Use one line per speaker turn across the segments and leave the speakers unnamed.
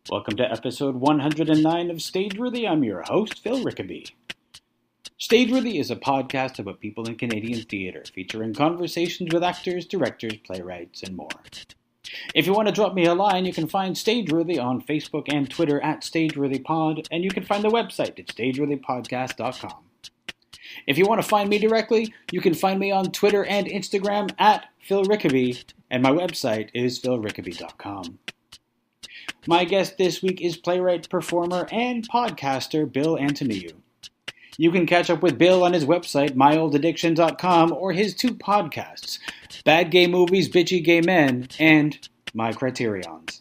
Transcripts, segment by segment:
Welcome to episode 109 of Stageworthy. I'm your host, Phil Rickaby. Stageworthy is a podcast about people in Canadian theatre, featuring conversations with actors, directors, playwrights, and more. If you want to drop me a line, you can find Stageworthy on Facebook and Twitter at StageworthyPod, and you can find the website at stageworthypodcast.com. If you want to find me directly, you can find me on Twitter and Instagram at Phil Rickaby, and my website is philrickaby.com. My guest this week is playwright, performer, and podcaster Bil Antoniou. You can catch up with Bill on his website, myoldaddictions.com, or his two podcasts, Bad Gay Movies, Bitchy Gay Men, and My Criterions.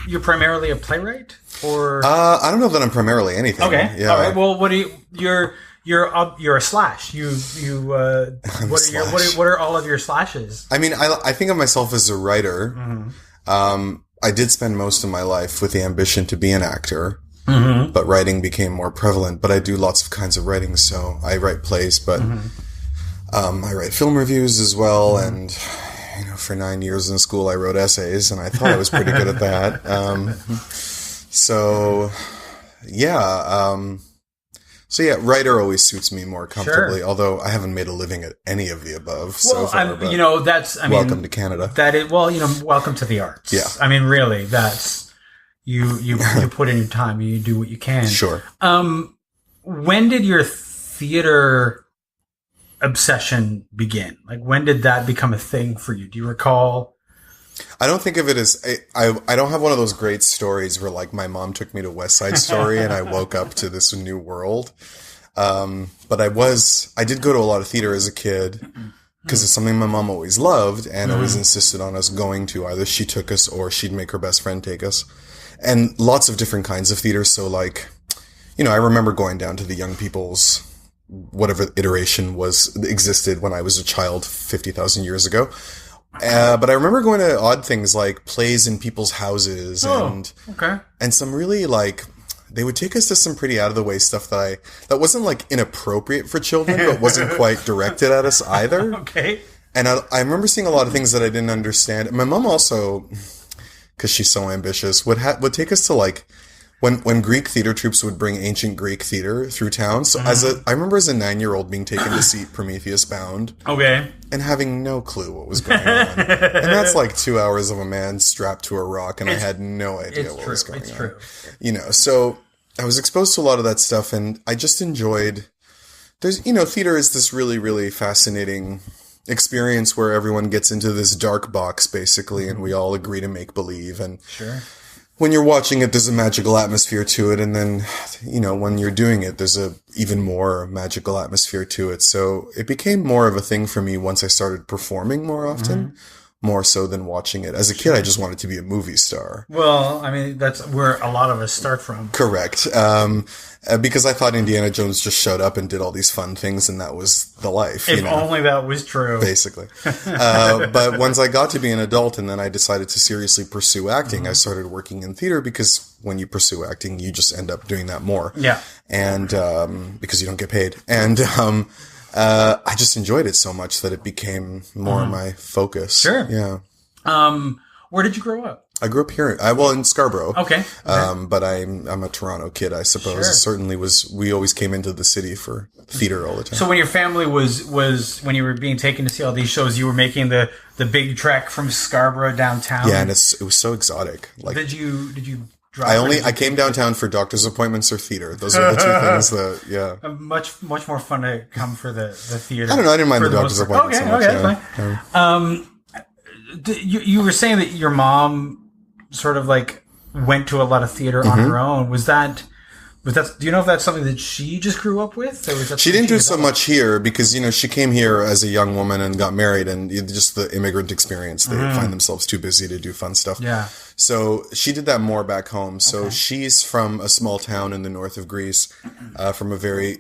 You're primarily a playwright, or
I don't know that I'm primarily anything.
Okay,
yeah.
All right. Well, what do you're a slash. What are all of your slashes?
I mean, I think of myself as a writer. Mm-hmm. I did spend most of my life with the ambition to be an actor, mm-hmm. but writing became more prevalent. But I do lots of kinds of writing, so I write plays, but mm-hmm. I write film reviews as well, mm-hmm. and. For 9 years in school, I wrote essays, and I thought I was pretty good at that. Writer always suits me more comfortably. Sure. Although I haven't made a living at any of the above so far. Welcome to Canada.
Welcome to the arts.
Yeah.
I mean, really, that's you put in your time, you do what you can.
Sure.
When did your theater obsession begin? Like, when did that become a thing for you? Do you recall?
I don't think of it as I don't have one of those great stories where like my mom took me to West Side Story and I woke up to this new world. But I did go to a lot of theater as a kid because it's something my mom always loved and always insisted on us going to. Either she took us or she'd make her best friend take us. And lots of different kinds of theater. So like, I remember going down to the young people's whatever iteration existed when I was a child 50,000 years ago. But I remember going to odd things like plays in people's houses and some really like, they would take us to some pretty out of the way stuff that wasn't like inappropriate for children, but wasn't quite directed at us either.
Okay.
And I remember seeing a lot of things that I didn't understand. My mom also, cause she's so ambitious, would take us to like, when Greek theater troupes would bring ancient Greek theater through town. So I remember as a 9-year-old being taken to see Prometheus Bound. Okay. And having no clue what was going on. And that's like 2 hours of a man strapped to a rock, and I had no idea what was going on. It's true. So I was exposed to a lot of that stuff, and I just enjoyed, theater is this really, really fascinating experience where everyone gets into this dark box, basically, and we all agree to make believe. And
sure.
When you're watching it, there's a magical atmosphere to it. And then, when you're doing it, there's a even more magical atmosphere to it. So it became more of a thing for me once I started performing more often, more so than watching it. As a kid, I just wanted to be a movie star.
Well, I mean, that's where a lot of us start from.
Correct. Because I thought Indiana Jones just showed up and did all these fun things, and that was the life.
If only that was true.
Basically. But once I got to be an adult and then I decided to seriously pursue acting, I started working in theater because when you pursue acting, you just end up doing that more.
Yeah.
And because you don't get paid. And I just enjoyed it so much that it became more my focus.
Sure.
Yeah.
Where did you grow up?
I grew up here. In Scarborough.
Okay.
But I'm a Toronto kid, I suppose. Sure. It certainly was. We always came into the city for theater all the time.
So when your family was when you were being taken to see all these shows, you were making the big trek from Scarborough downtown.
Yeah, and it was so exotic. Like,
did you drive?
I came downtown for doctor's appointments or theater. Those are the two things that, yeah.
Much more fun to come for the theater.
I don't know. I didn't mind the doctor's appointments so much.
Okay, fine. You were saying that your mom sort of like went to a lot of theater on her own. Was that
But do you know if that's something that she just grew up with? Or was that
she didn't do so much here because, she came here as a young woman and got married, and just the immigrant experience, they find themselves too busy to do fun stuff.
Yeah.
So she did that more back home. So she's from a small town in the north of Greece, from a very,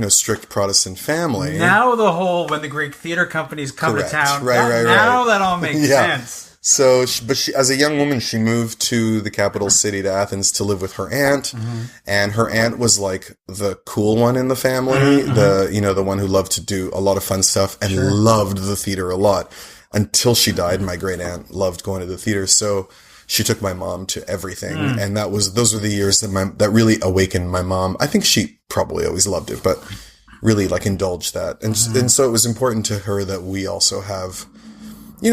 strict Protestant family.
Now when the Greek theater companies come to town,
right.
Now that all makes sense.
So, she, as a young woman, she moved to the capital city, to Athens, to live with her aunt. And her aunt was like the cool one in the family, the one who loved to do a lot of fun stuff and loved the theater a lot. Until she died, my great aunt loved going to the theater. So she took my mom to everything. And those were the years that really awakened my mom. I think she probably always loved it, but really indulged that. And so it was important to her that we also have,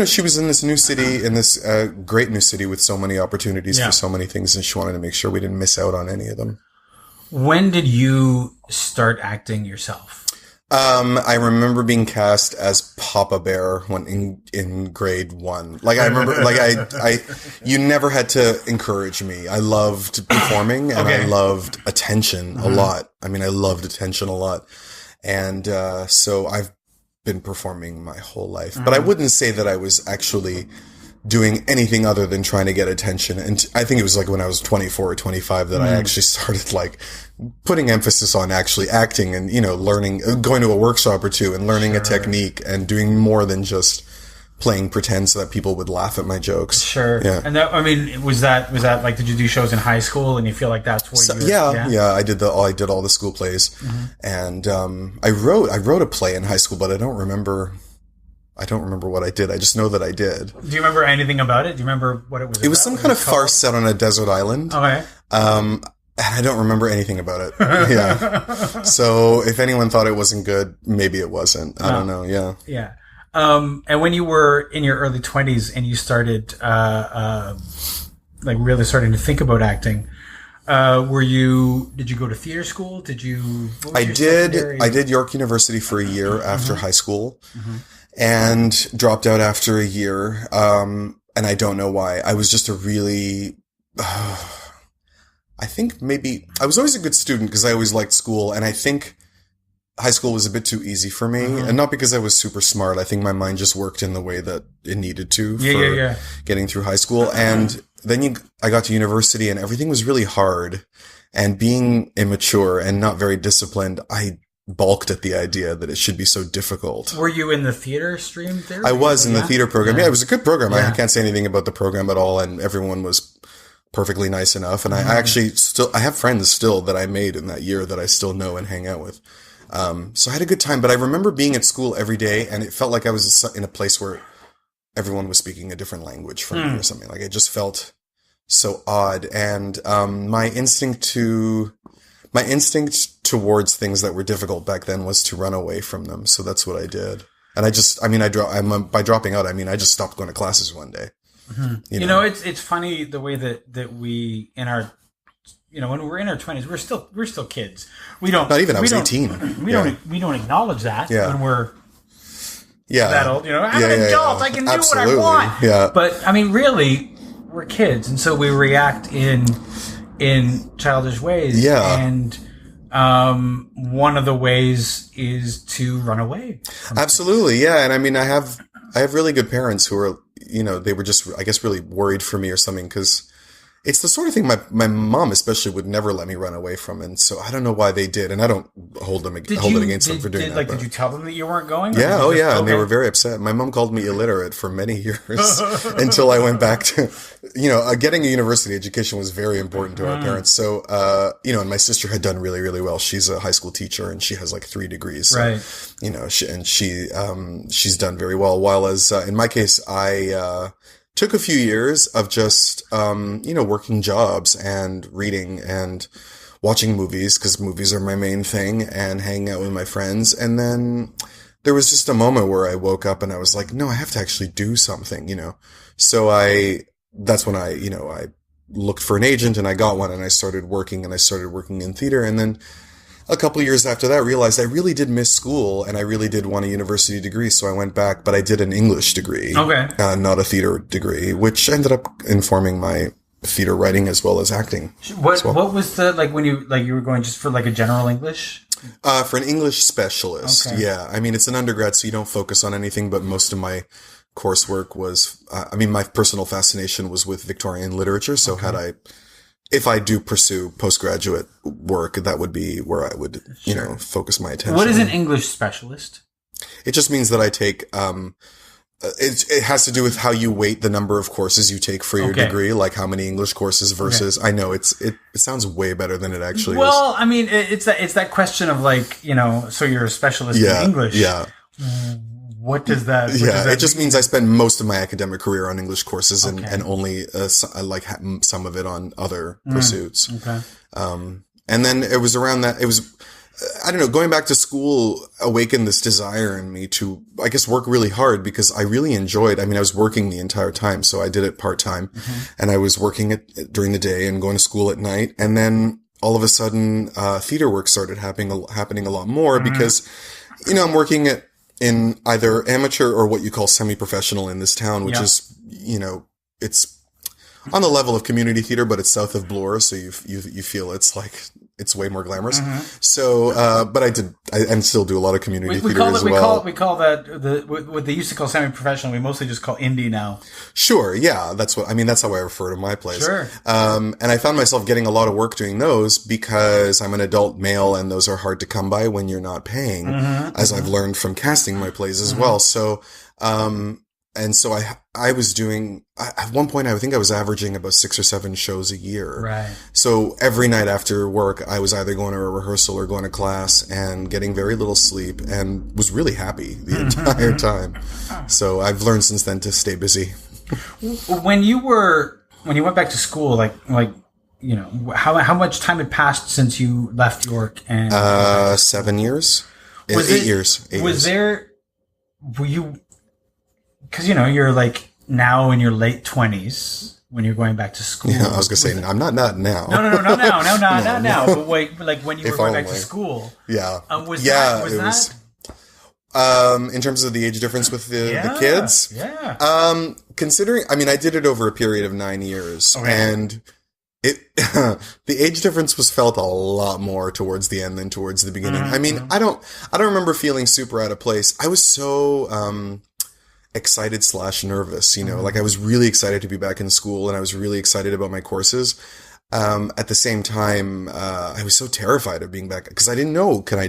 she was in this new city, in this great new city with so many opportunities for so many things, and she wanted to make sure we didn't miss out on any of them.
When did you start acting yourself?
I remember being cast as Papa Bear when in grade 1. I remember, you never had to encourage me. I loved performing and I loved attention a lot. I loved attention a lot. And, so I've been performing my whole life, but I wouldn't say that I was actually doing anything other than trying to get attention. And I think it was when I was 24 or 25 that I actually started putting emphasis on actually acting and, learning, going to a workshop or two and learning a technique and doing more than just playing pretend so that people would laugh at my jokes.
Sure. Yeah. And that, was that did you do shows in high school and you feel like that's where
I did all the school plays. And, I wrote a play in high school, but I don't remember what I did. I just know that I did.
Do you remember anything about it? Do you remember what it was about?
It was some kind of farce set on a desert island.
Okay.
And I don't remember anything about it. Yeah. So if anyone thought it wasn't good, maybe it wasn't. I don't know. Yeah.
Yeah. And when you were in your early 20s and you started, really starting to think about acting, did you go to theater school?
I did York University for a year after high school and dropped out after a year. And I don't know why. I was just I think maybe I was always a good student because I always liked school. And I think high school was a bit too easy for me, and not because I was super smart. I think my mind just worked in the way that it needed to for getting through high school. And then I got to university and everything was really hard, and being immature and not very disciplined, I balked at the idea that it should be so difficult.
Were you in the theater stream there?
I was in the theater program. Yeah, it was a good program. I can't say anything about the program at all. And everyone was perfectly nice enough. And I actually I have friends still that I made in that year that I still know and hang out with. So I had a good time, but I remember being at school every day and it felt like I was in a place where everyone was speaking a different language from me or something. It just felt so odd. And, my instinct towards things that were difficult back then was to run away from them. So that's what I did. And by dropping out, I just stopped going to classes one day. You know,
it's funny the way that we in our, when we're in our 20s, we're still kids. We don't.
Not even. I was 18.
We don't acknowledge that when we're
Yeah.
That'll, you know, I'm an adult. I can do what I want.
Yeah.
But I mean, really, we're kids, and so we react in childish ways.
Yeah.
And one of the ways is to run away.
Absolutely. Yeah. And I mean, I have really good parents who are, you know, they were just, I guess, really worried for me or something, because it's the sort of thing my mom especially would never let me run away from. And so I don't know why they did. And I don't hold it against them for doing that.
Did you tell them that you weren't going?
Yeah. Oh, yeah. Okay. And they were very upset. My mom called me illiterate for many years until I went back to, you know, getting a university education was very important to our parents. So, you know, and my sister had done really, really well. She's a high school teacher and she has like 3 degrees. So,
right.
You know, she's done very well. While as, in my case, I, took a few years of just, you know, working jobs and reading and watching movies, because movies are my main thing, and hanging out with my friends. And then there was just a moment where I woke up and I was like, no, I have to actually do something, you know? So that's when I looked for an agent and I got one, and I started working in theater. And then a couple of years after that, I realized I really did miss school and I really did want a university degree. So I went back, but I did an English degree,
okay,
not a theater degree, which ended up informing my theater writing as well as acting.
What was the, like, when you were going just for like a general English?
For an English specialist,
okay.
yeah. I mean, it's an undergrad, so you don't focus on anything, but most of my coursework was, my personal fascination was with Victorian literature, so if I do pursue postgraduate work, that would be where I would, focus my attention.
What is an English specialist?
It just means that I take, it has to do with how you weight the number of courses you take for your degree, like how many English courses versus, I know it sounds way better than it actually is.
Well, I mean, it's that question of like, so you're a specialist in English.
Yeah.
What does that?
It just means I spend most of my academic career on English courses and only some of it on other pursuits. Okay. And then it was around that, I don't know, going back to school awakened this desire in me to, I guess, work really hard because I really enjoyed, I was working the entire time. So I did it part-time and I was working it during the day and going to school at night. And then all of a sudden, theater work started happening a lot more because, I'm working in either amateur or what you call semi-professional in this town, which is, it's on the level of community theater, but it's south of Bloor. So you feel it's way more glamorous. So, but I still do a lot of community theater as well.
We call that what they used to call semi-professional. We mostly just call indie now.
Sure. Yeah. That's how I refer to my place.
Sure.
And I found myself getting a lot of work doing those because I'm an adult male and those are hard to come by when you're not paying, as I've learned from casting my plays as well. So, and so I was doing, at one point, I think I was averaging about 6 or 7 shows a year.
Right.
So every night after work, I was either going to a rehearsal or going to class and getting very little sleep and was really happy the entire time. So I've learned since then to stay busy.
When you went back to school, how much time had passed since you left York? And
7 years. 8 years.
Were you, because you're like now in your late 20s when you're going back to school.
Yeah, I was gonna say I'm not now.
No, not now. But wait, like when you were going back to school.
Yeah.
Was that?
In terms of the age difference with the kids.
Yeah.
Considering, I did it over a period of 9 years, and the age difference was felt a lot more towards the end than towards the beginning. I don't remember feeling super out of place. I was so excited / nervous, like I was really excited to be back in school and I was really excited about my courses. At the same time, I was so terrified of being back because I didn't know, can I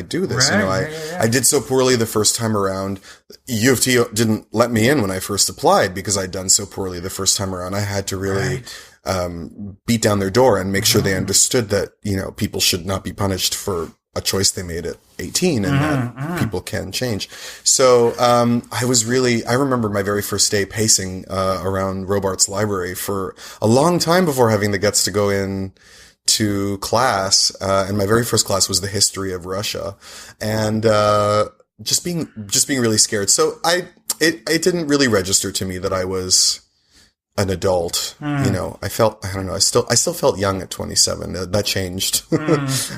do this?
Right,
I did so poorly the first time around. U of T didn't let me in when I first applied because I'd done so poorly the first time around. I had to really, beat down their door and make sure they understood that, people should not be punished for a choice they made at 18 and that people can change. So, I remember my very first day pacing, around Robarts Library for a long time before having the guts to go in to class. And my very first class was the history of Russia and, just being really scared. So it didn't really register to me that I was an adult. I still felt young at 27. That changed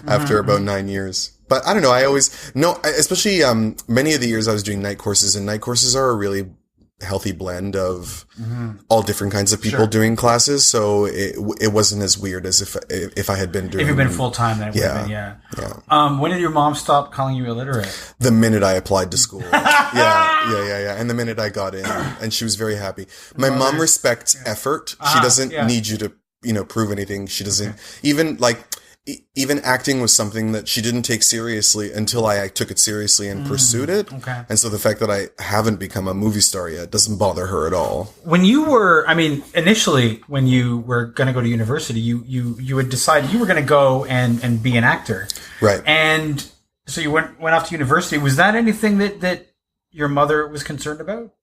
after about 9 years. But I don't know. Especially, many of the years I was doing night courses, and night courses are a really healthy blend of all different kinds of people doing classes. So it wasn't as weird as if I had been doing.
If you'd been full time, then it would have been, yeah. When did your mom stop calling you illiterate?
The minute I applied to school. Yeah. And the minute I got in, and she was very happy. My mom respects effort. She doesn't need you to, prove anything. She doesn't even acting was something that she didn't take seriously until I took it seriously and pursued it. Okay. And so the fact that I haven't become a movie star yet doesn't bother her at all.
When you were, initially when you were going to go to university, you had decided you were going to go and be an actor.
Right.
And so you went off to university. Was that anything that your mother was concerned about?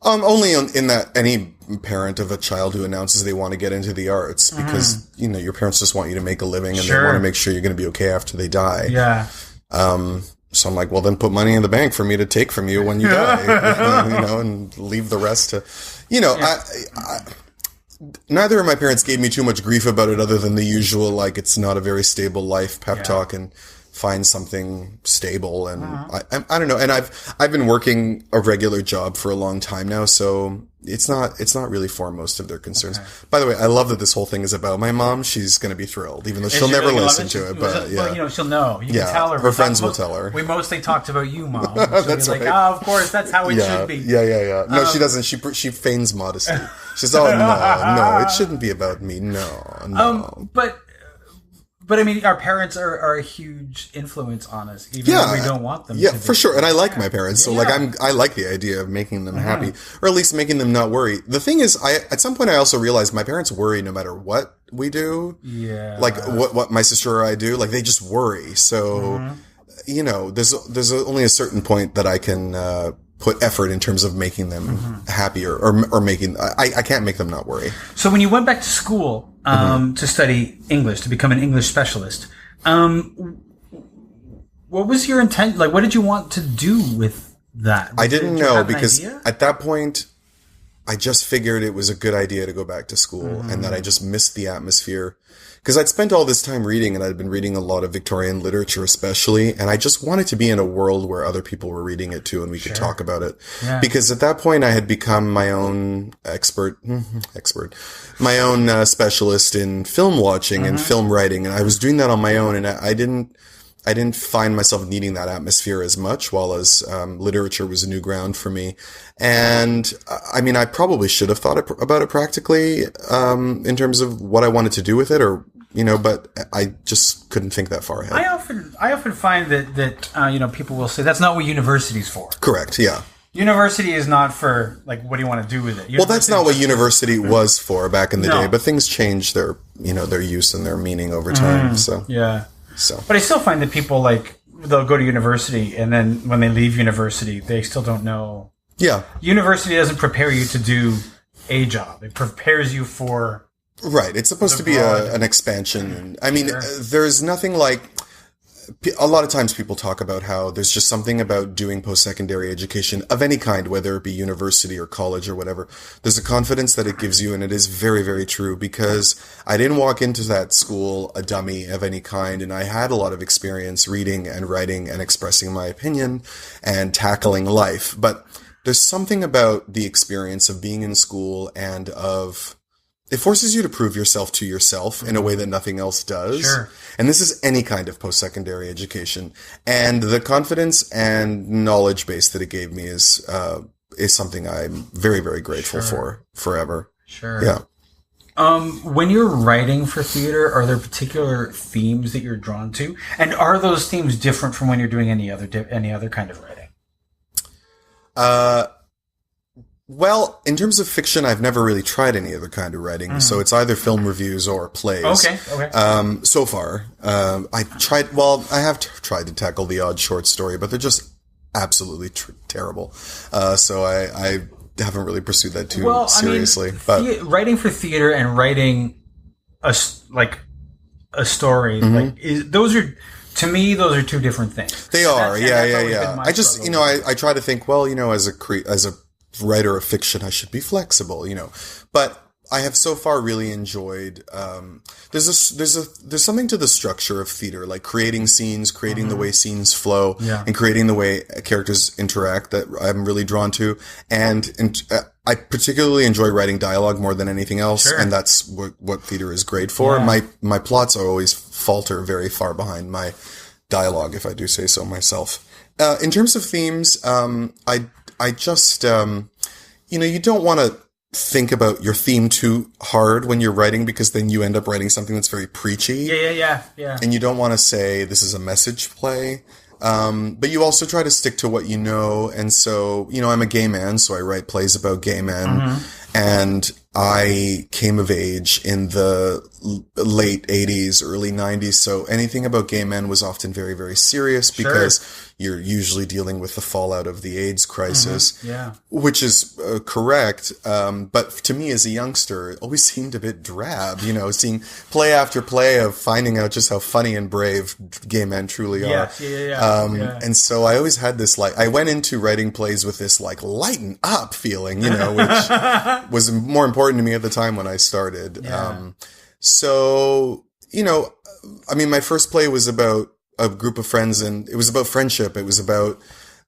Only in that any parent of a child who announces they want to get into the arts because, your parents just want you to make a living and they want to make sure you're going to be okay after they die.
Yeah.
So I'm like, well, then put money in the bank for me to take from you when you die, and leave the rest to, neither of my parents gave me too much grief about it other than the usual, it's not a very stable life pep talk and find something stable. And I don't know. And I've been working a regular job for a long time now, so it's not really for most of their concerns. Okay. By the way, I love that this whole thing is about my mom. She's going to be thrilled, even though she'll never listen to it. But yeah,
well, she'll know. You can tell her.
Her friends will tell her.
We mostly talked about you, Mom. That's right. Of course, that's how it should be.
Yeah. No, she doesn't. She feigns modesty. She says, "Oh no, it shouldn't be about me. No."
But I mean, our parents are a huge influence on us, even though we don't want them.
Yeah, to for sure. And I like my parents, so I like the idea of making them happy, or at least making them not worry. The thing is, at some point I also realized my parents worry no matter what we do. Yeah, like what my sister or I do, like they just worry. So there's only a certain point that I can put effort in terms of making them happier, or making I can't make them not worry.
So when you went back to school to study English, to become an English specialist, what was your intent? Like, what did you want to do with that?
I didn't know, because at that point I just figured it was a good idea to go back to school, and that I just missed the atmosphere. Because I'd spent all this time reading, and I'd been reading a lot of Victorian literature especially, and I just wanted to be in a world where other people were reading it too, and we could talk about it. Yeah. Because at that point I had become my own my own specialist in film watching and film writing, and I was doing that on my own, and I didn't find myself needing that atmosphere as much, while as literature was a new ground for me. And I mean, I probably should have thought about it practically in terms of what I wanted to do with it, or but I just couldn't think that far ahead.
I often find that people will say that's not what university's for.
Correct. Yeah.
University is not for, like, what do you want to do with it?
Well, that's not what university was for back in the day, but things changed their use and their meaning over time. So
yeah. But I still find that people, like, they'll go to university, and then when they leave university, they still don't know. Yeah. University doesn't prepare you to do a job. It prepares you for...
Right. It's supposed to be an expansion. And I mean, there's nothing like... A lot of times people talk about how there's just something about doing post-secondary education of any kind, whether it be university or college or whatever. There's a confidence that it gives you, and it is very, very true, because I didn't walk into that school a dummy of any kind, and I had a lot of experience reading and writing and expressing my opinion and tackling life. But there's something about the experience of being in school and of... It forces you to prove yourself to yourself in a way that nothing else does. Sure. And this is any kind of post-secondary education. And the confidence and knowledge base that it gave me is something I'm very, very grateful for forever.
Sure. Yeah. When you're writing for theater, are there particular themes that you're drawn to? And are those themes different from when you're doing any other kind of writing?
Well, in terms of fiction, I've never really tried any other kind of writing, so it's either film reviews or plays. Okay. So far, I have tried to tackle the odd short story, but they're just absolutely terrible. So I haven't really pursued that too seriously. But
writing for theater and writing a story, those are. To me, those are two different things.
They are, yeah. I just, I try to think, well, as a writer of fiction, I should be flexible, but I have so far really enjoyed, there's something to the structure of theater, like creating scenes, creating the way scenes flow, and creating the way characters interact, that I'm really drawn to. And I particularly enjoy writing dialogue more than anything else. Sure. And that's what theater is great for. Yeah. My plots always falter very far behind my dialogue, if I do say so myself. In terms of themes, I just, you don't want to think about your theme too hard when you're writing, because then you end up writing something that's very preachy.
Yeah. And
you don't want to say this is a message play. But you also try to stick to what you know. And so, I'm a gay man, so I write plays about gay men. And I came of age in the late 80s, early 90s. So anything about gay men was often very, very serious, because you're usually dealing with the fallout of the AIDS crisis, which is correct. But to me as a youngster, it always seemed a bit drab, seeing play after play of finding out just how funny and brave gay men truly are. And so I always had this, I went into writing plays with this, lighten up feeling, which was more important to me at the time when I started. So, my first play was about a group of friends, and it was about friendship. It was about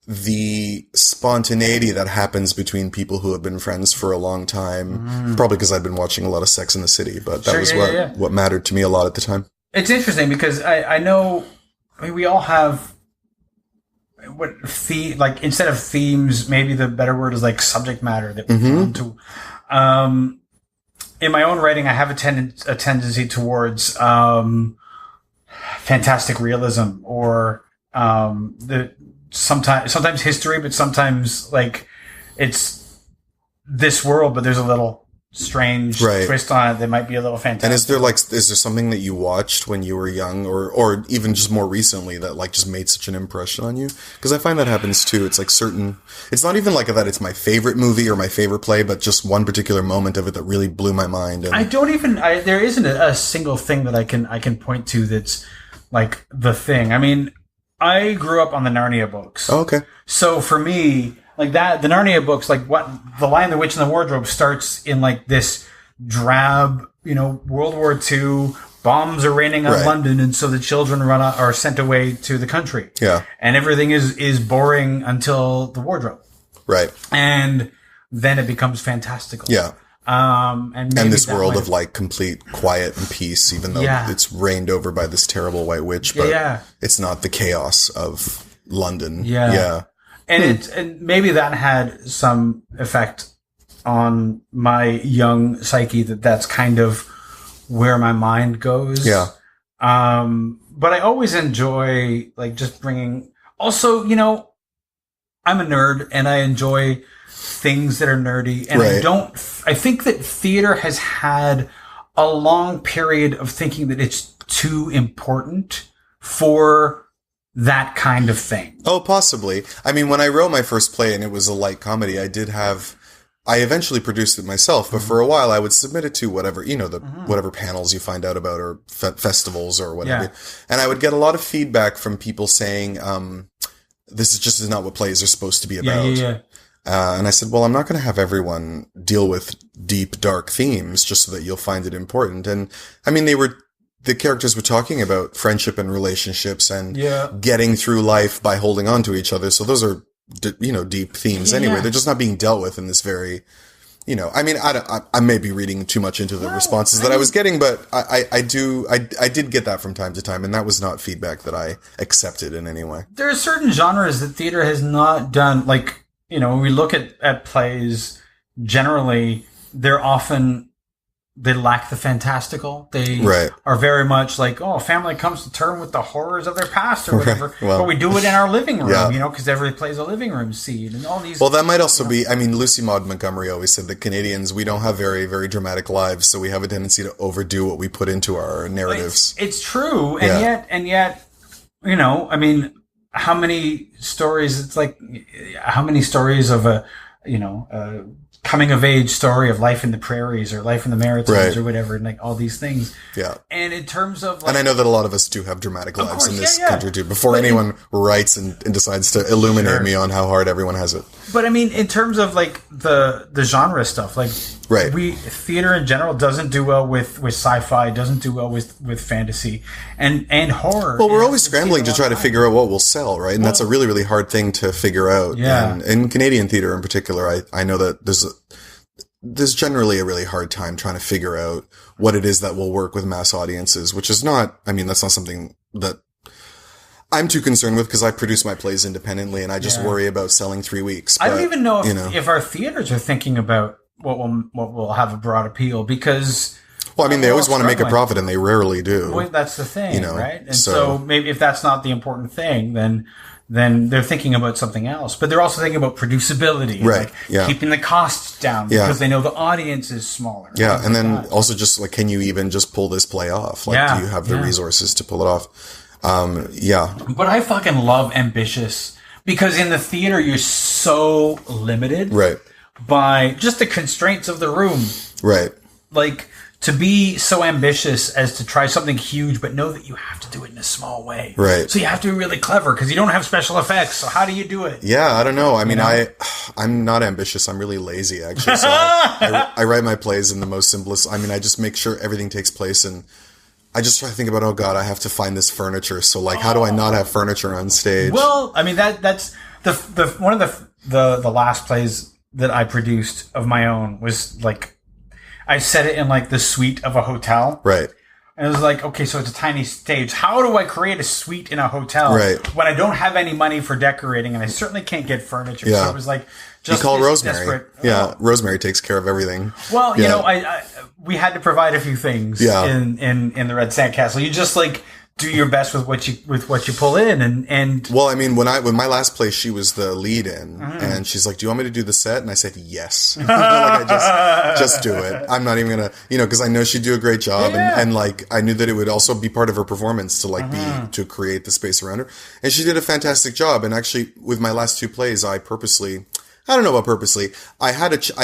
the spontaneity that happens between people who have been friends for a long time. Probably because I'd been watching a lot of Sex and the City, but that was what mattered to me a lot at the time.
It's interesting because I know, we all have like instead of themes, maybe the better word is like subject matter that we want to. In my own writing, I have a tendency towards fantastic realism, or sometimes history, but sometimes like it's this world, but there's a little strange twist on it that might be a little fantastic.
And is there something that you watched when you were young, or even just more recently, that like just made such an impression on you? Because I find that happens too. It's like it's not even like that it's my favorite movie or my favorite play, but just one particular moment of it that really blew my mind. And
there isn't a single thing that I can point to that's like the thing. I mean, I grew up on the Narnia books.
Oh, okay.
So for me, like that, the Narnia books, like what The Lion, the Witch, and the Wardrobe starts in like this drab, World War II, bombs are raining on London, and so the children are sent away to the country.
Yeah.
And everything is boring until the wardrobe.
Right.
And then it becomes fantastical.
Yeah.
And
this world of like complete quiet and peace, even though it's reigned over by this terrible white witch, but it's not the chaos of London.
Yeah.
Yeah.
And maybe that had some effect on my young psyche, that's kind of where my mind goes.
Yeah.
But I always enjoy like just bringing, also, I'm a nerd and I enjoy things that are nerdy, and I think that theater has had a long period of thinking that it's too important for that kind of thing.
Oh, possibly. I mean, when I wrote my first play and it was a light comedy, I eventually produced it myself, but for a while I would submit it to whatever, whatever panels you find out about, or festivals or whatever. Yeah. And I would get a lot of feedback from people saying, this is not what plays are supposed to be about.
Yeah.
And I said, well, I'm not going to have everyone deal with deep, dark themes just so that you'll find it important. And I mean, the characters were talking about friendship and relationships and getting through life by holding on to each other. So those are, deep themes anyway. They're just not being dealt with in this very, I mean, I may be reading too much into the responses that I was getting, but I did get that from time to time, and that was not feedback that I accepted in any way.
There are certain genres that theater has not done, like, when we look at plays, generally, they lack the fantastical. They are very much like, family comes to term with the horrors of their past or whatever. Well, but we do it in our living room, because every plays a living room scene and all these.
Well, that might also be, I mean, Lucy Maud Montgomery always said that Canadians, we don't have very, very dramatic lives, so we have a tendency to overdo what we put into our narratives.
It's true. And yet, I mean, how many stories of a coming of age story of life in the prairies or life in the Maritimes or whatever, and like all these things. Yeah. And in terms of
and I know that a lot of us do have dramatic lives in this country too, before anyone writes and decides to illuminate me on how hard everyone has it.
But I mean, in terms of like the genre stuff, like theater in general doesn't do well with sci-fi, doesn't do well with fantasy and horror.
Well, we're always scrambling to try to figure out what will sell, right? And that's a really, really hard thing to figure out.
Yeah.
And in Canadian theater in particular, I know that there's generally a really hard time trying to figure out what it is that will work with mass audiences, which is not, I mean, that's not something that I'm too concerned with, because I produce my plays independently and I just worry about selling 3 weeks.
But, I don't even know if our theaters are thinking about what will have a broad appeal, because
well, I mean, they always want to make a profit, and they rarely do.
Well, that's the thing, right? And so maybe if that's not the important thing, then they're thinking about something else. But they're also thinking about producibility,
right?
Keeping the costs down because they know the audience is smaller.
Yeah, and then also just like, can you even just pull this play off? Like, do you have the resources to pull it off?
But I fucking love ambitious, because in the theater you're so limited,
right,
by just the constraints of the room,
right?
Like, to be so ambitious as to try something huge, but know that you have to do it in a small way,
right?
So you have to be really clever, because you don't have special effects. So how do you do it?
Yeah, I don't know. I mean, I'm not ambitious. I'm really lazy, actually. So I write my plays in the most simplest. I mean, I just make sure everything takes place in I just try to think about, oh God, I have to find this furniture. So like, how do I not have furniture on stage?
Well, I mean, that's the one of the last plays that I produced of my own was like, I set it in like the suite of a hotel.
Right.
And it was like, okay, so it's a tiny stage. How do I create a suite in a hotel when I don't have any money for decorating and I certainly can't get furniture?
Yeah.
So it was like, just
you call Rosemary.
Desperate.
Yeah, Rosemary takes care of everything.
Well, you know, we had to provide a few things in the Red Sandcastle. You just like do your best with what you pull in and
well, I mean, when my last play, she was the lead in, and she's like, "Do you want me to do the set?" And I said, "Yes." Like, I just do it. I'm not even gonna, because I know she'd do a great job, and like I knew that it would also be part of her performance to like to create the space around her, and she did a fantastic job. And actually, with my last two plays, I don't know about purposely. I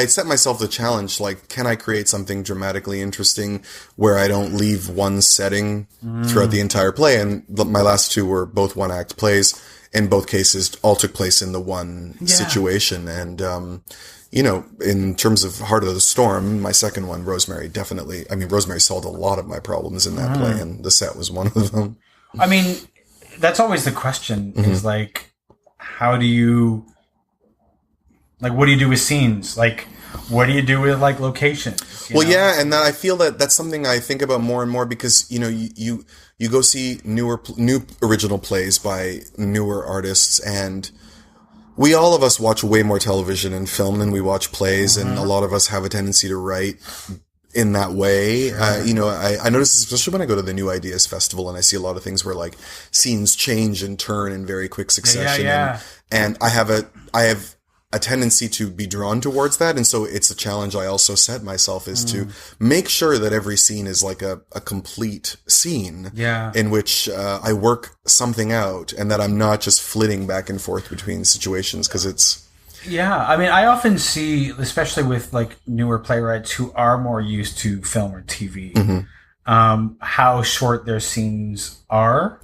set myself the challenge, like, can I create something dramatically interesting where I don't leave one setting throughout the entire play? And my last two were both one-act plays. In both cases, all took place in the one situation. And, in terms of Heart of the Storm, my second one, Rosemary, definitely. I mean, Rosemary solved a lot of my problems in that play, and the set was one of them.
I mean, that's always the question, is like, how do you... Like, what do you do with scenes? Like, what do you do with, like, locations?
Well, yeah, and I feel that's something I think about more and more because, you go see new original plays by newer artists, and all of us watch way more television and film than we watch plays, and a lot of us have a tendency to write in that way. I notice, especially when I go to the New Ideas Festival and I see a lot of things where, like, scenes change and turn in very quick succession. And I have a tendency to be drawn towards that. And so it's a challenge I also set myself is to make sure that every scene is like a complete scene in which I work something out and that I'm not just flitting back and forth between situations because it's...
Yeah. I mean, I often see, especially with like newer playwrights who are more used to film or TV, how short their scenes are.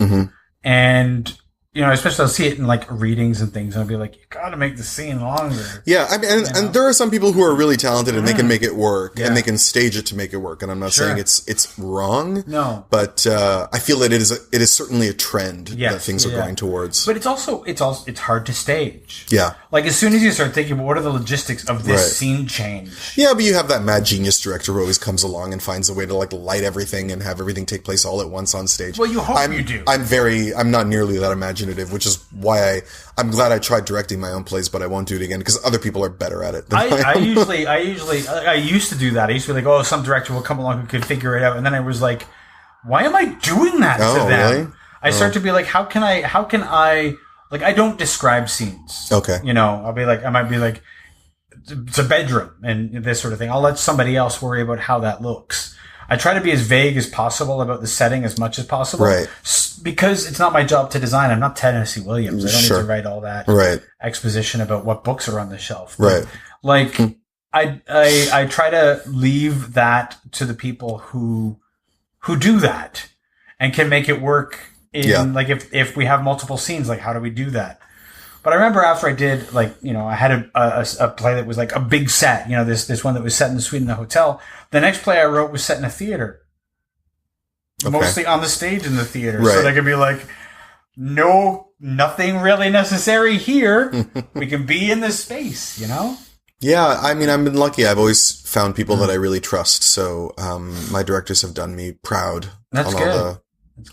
And... especially I'll see it in like readings and things, and I'll be like, you got to make the scene longer.
Yeah, I mean, and there are some people who are really talented and they can make it work, and they can stage it to make it work. And I'm not saying it's wrong.
No,
but I feel that it is certainly a trend that things are going towards.
But it's hard to stage.
Yeah,
like as soon as you start thinking, what are the logistics of this scene change?
Yeah, but you have that mad genius director who always comes along and finds a way to like light everything and have everything take place all at once on stage.
Well, you hope you do.
I'm not nearly that imaginative, which is why I'm glad I tried directing my own plays, but I won't do it again because other people are better at it.
I used to do that. I used to be like, oh, some director will come along who could figure it out, and then I was like, why am I doing that to them?
Really?
I start to be like, how can I like, I don't describe scenes.
Okay.
I might be like, it's a bedroom and this sort of thing. I'll let somebody else worry about how that looks. I try to be as vague as possible about the setting as much as possible. Right. Because it's not my job to design. I'm not Tennessee Williams. I don't need to write all that exposition about what books are on the shelf. But like, I try to leave that to the people who do that and can make it work in, like, if we have multiple scenes, like, how do we do that? But I remember after I did, like, I had a play that was like a big set, this one that was set in the suite in the hotel. The next play I wrote was set in a theater. Okay. Mostly on the stage in the theater. Right. So they could be like, nothing really necessary here. We can be in this space,
Yeah, I mean, I've been lucky. I've always found people that I really trust. So my directors have done me proud on all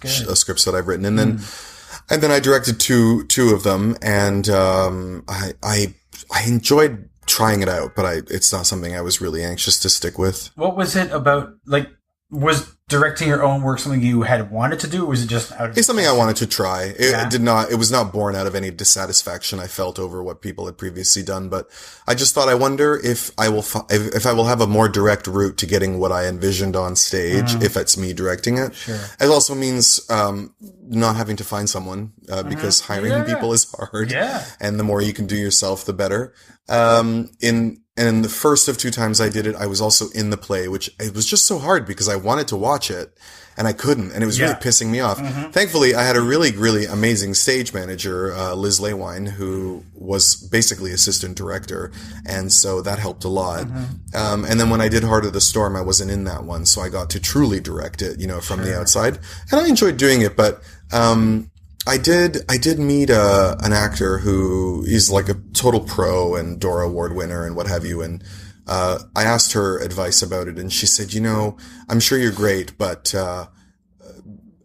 the scripts that I've written. And then I directed two of them, and I enjoyed trying it out, but it's not something I was really anxious to stick with.
What was it about? Like, was directing your own work something you had wanted to do, or was it just out of...
It's something I wanted to try. It was not born out of any dissatisfaction I felt over what people had previously done, but I just thought, I wonder if I will have a more direct route to getting what I envisioned on stage, if it's me directing it. Sure. It also means not having to find someone, because hiring people is hard. Yeah. And the more you can do yourself, the better. And the first of two times I did it, I was also in the play, which it was just so hard because I wanted to watch it and I couldn't, and it was really pissing me off. Thankfully, I had a really, really amazing stage manager, Liz Leywine, who was basically assistant director. And so that helped a lot. And then when I did Heart of the Storm, I wasn't in that one. So I got to truly direct it, from the outside. And I enjoyed doing it, but, I did meet an actor who is like a total pro and Dora Award winner and what have you. And I asked her advice about it, and she said, I'm sure you're great, but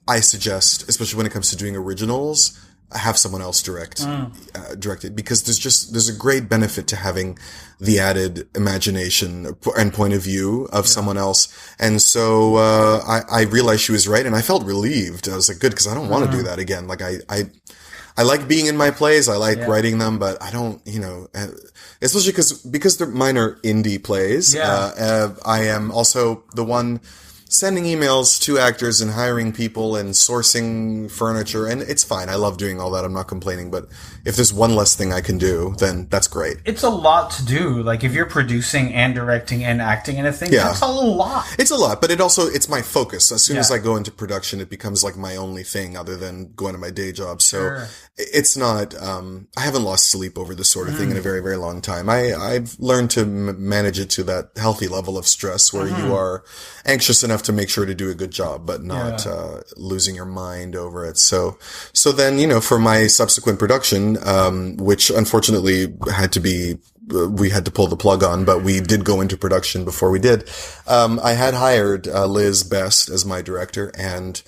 I suggest, especially when it comes to doing originals, have someone else direct it, because there's a great benefit to having the added imagination and point of view of someone else. And so I realized she was right, and I felt relieved. I was like, good, because I don't want to do that again. Like I like being in my plays, I like writing them, but I don't, especially because mine are indie plays. I am also the one sending emails to actors and hiring people and sourcing furniture, and it's fine. I love doing all that. I'm not complaining, but if there's one less thing I can do, then that's great.
It's a lot to do. Like, if you're producing and directing and acting in a thing, that's a lot.
It's a lot, but it's my focus. As soon as I go into production, it becomes like my only thing other than going to my day job. So it's not, I haven't lost sleep over this sort of thing in a very, very long time. I've learned to manage it to that healthy level of stress where you are anxious enough to make sure to do a good job, but not losing your mind over it. So then, for my subsequent production, which unfortunately we had to pull the plug on, but we did go into production before we did. I had hired Liz Best as my director, and